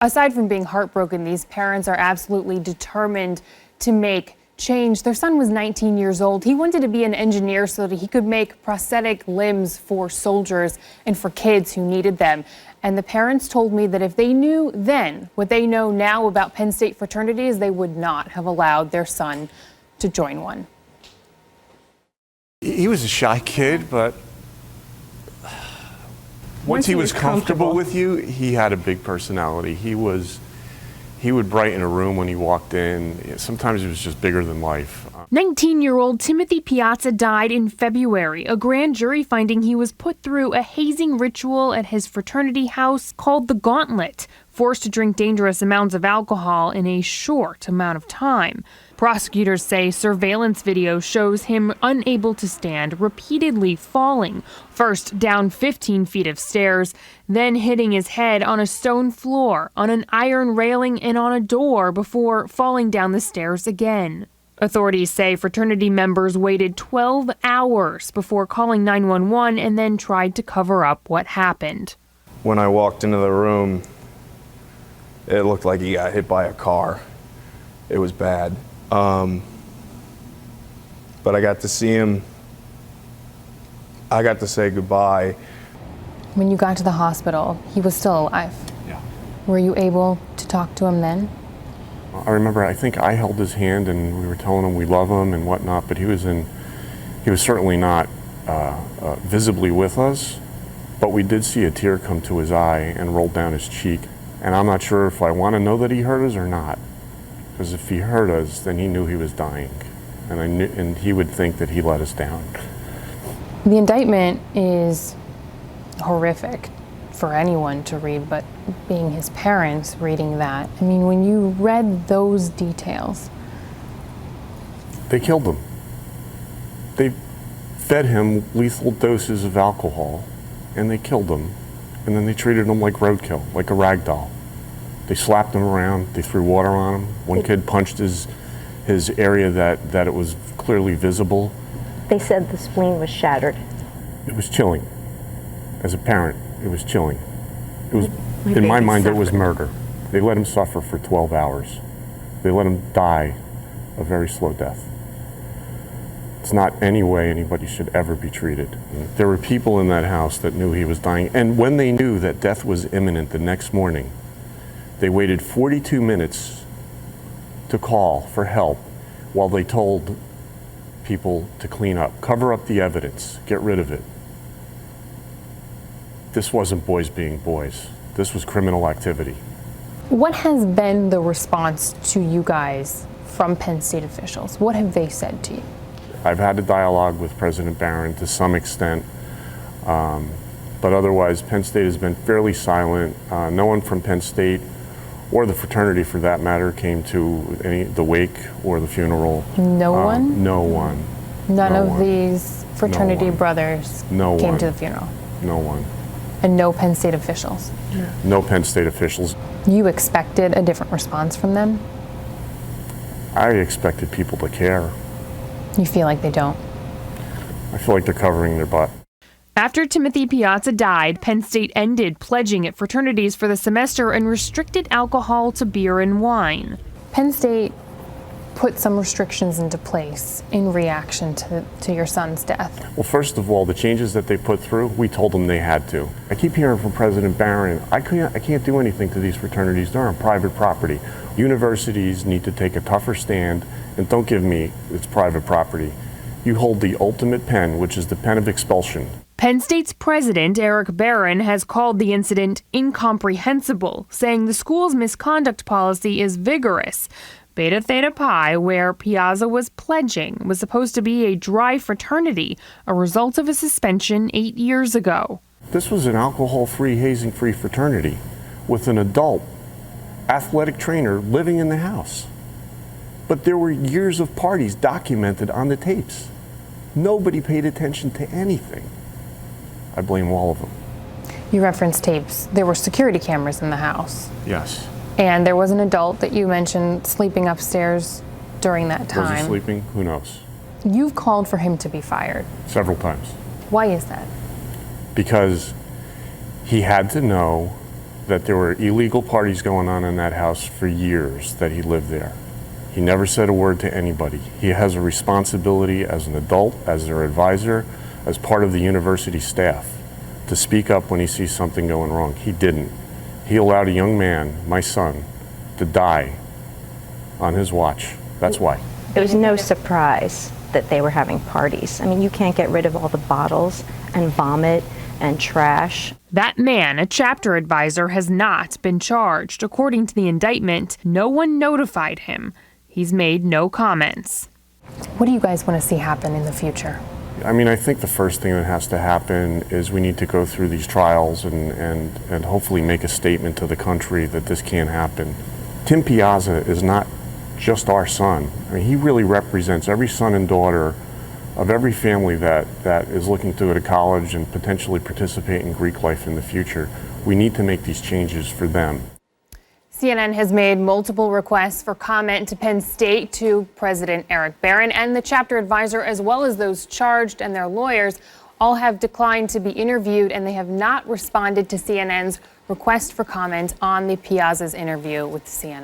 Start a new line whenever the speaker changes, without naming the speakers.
Aside from being heartbroken, these parents are absolutely determined to make change. Their son was 19 years old. He wanted to be an engineer so that he could make prosthetic limbs for soldiers and for kids who needed them. And the parents told me that if they knew then what they know now about Penn State fraternities, they would not have allowed their son to join one.
He was a shy kid, but once he was comfortable with you, he had a big personality. He would brighten a room when he walked in. Sometimes he was just bigger than life.
19-year-old Timothy Piazza died in February, a grand jury finding he was put through a hazing ritual at his fraternity house called the Gauntlet, forced to drink dangerous amounts of alcohol in a short amount of time. Prosecutors say surveillance video shows him unable to stand, repeatedly falling, first down 15 feet of stairs, then hitting his head on a stone floor, on an iron railing, and on a door before falling down the stairs again. Authorities say fraternity members waited 12 hours before calling 911 and then tried to cover up what happened.
When I walked into the room, it looked like he got hit by a car. It was bad. But I got to see him. I got to say goodbye.
When you got to the hospital, he was still alive.
Yeah.
Were you able to talk to him then?
I remember, I think I held his hand and we were telling him we love him and whatnot, but he was certainly not visibly with us, but we did see a tear come to his eye and roll down his cheek. And I'm not sure if I want to know that he hurt us or not, because if he hurt us, then he knew he was dying, and he would think that he let us down.
The indictment is horrific for anyone to read, but being his parents reading that, I mean, when you read those details.
They killed him. They fed him lethal doses of alcohol, and they killed him. And then they treated him like roadkill, like a rag doll. They slapped him around, they threw water on him. One kid punched his area that it was clearly visible.
They said the spleen was shattered.
It was chilling. As a parent, it was chilling. It was, in my mind, it was murder. They let him suffer for 12 hours. They let him die a very slow death. It's not any way anybody should ever be treated. There were people in that house that knew he was dying, and when they knew that death was imminent the next morning, they waited 42 minutes to call for help while they told people to clean up, cover up the evidence, get rid of it. This wasn't boys being boys. This was criminal activity.
What has been the response to you guys from Penn State officials? What have they said to you?
I've had a dialogue with President Barron to some extent, but otherwise Penn State has been fairly silent. No one from Penn State, or the fraternity for that matter, came to the wake or the funeral.
No one?
No one.
None of these fraternity brothers came to the funeral?
No one.
And no Penn State officials?
No Penn State officials.
You expected a different response from them?
I expected people to care.
You feel like they don't?
I feel like they're covering their butt.
After Timothy Piazza died, Penn State ended pledging at fraternities for the semester and restricted alcohol to beer and wine. Penn State put some restrictions into place in reaction to your son's death.
Well, first of all, the changes that they put through, we told them they had to. I keep hearing from President Barron, I can't do anything to these fraternities. They're on private property. Universities need to take a tougher stand, and don't give me it's private property. You hold the ultimate pen, which is the pen of expulsion.
Penn State's president, Eric Barron, has called the incident incomprehensible, saying the school's misconduct policy is vigorous. Beta Theta Pi, where Piazza was pledging, was supposed to be a dry fraternity, a result of a suspension 8 years ago.
This was an alcohol-free, hazing-free fraternity with an adult athletic trainer living in the house. But there were years of parties documented on the tapes. Nobody paid attention to anything. I blame all of them.
You referenced tapes. There were security cameras in the house.
Yes.
And there was an adult that you mentioned sleeping upstairs during that time.
Was he sleeping? Who knows?
You've called for him to be fired.
Several times.
Why is that?
Because he had to know that there were illegal parties going on in that house for years that he lived there. He never said a word to anybody. He has a responsibility as an adult, as their advisor, as part of the university staff, to speak up when he sees something going wrong. He didn't. He allowed a young man, my son, to die on his watch. That's why.
It was no surprise that they were having parties. I mean, you can't get rid of all the bottles and vomit and trash.
That man, a chapter advisor, has not been charged. According to the indictment, no one notified him. He's made no comments. What do you guys want to see happen in the future?
I mean, I think the first thing that has to happen is we need to go through these trials and hopefully make a statement to the country that this can't happen. Tim Piazza is not just our son. I mean, he really represents every son and daughter of every family that is looking to go to college and potentially participate in Greek life in the future. We need to make these changes for them.
CNN has made multiple requests for comment to Penn State to President Eric Barron, and the chapter advisor, as well as those charged and their lawyers, all have declined to be interviewed, and they have not responded to CNN's request for comment on the Piazza's interview with CNN.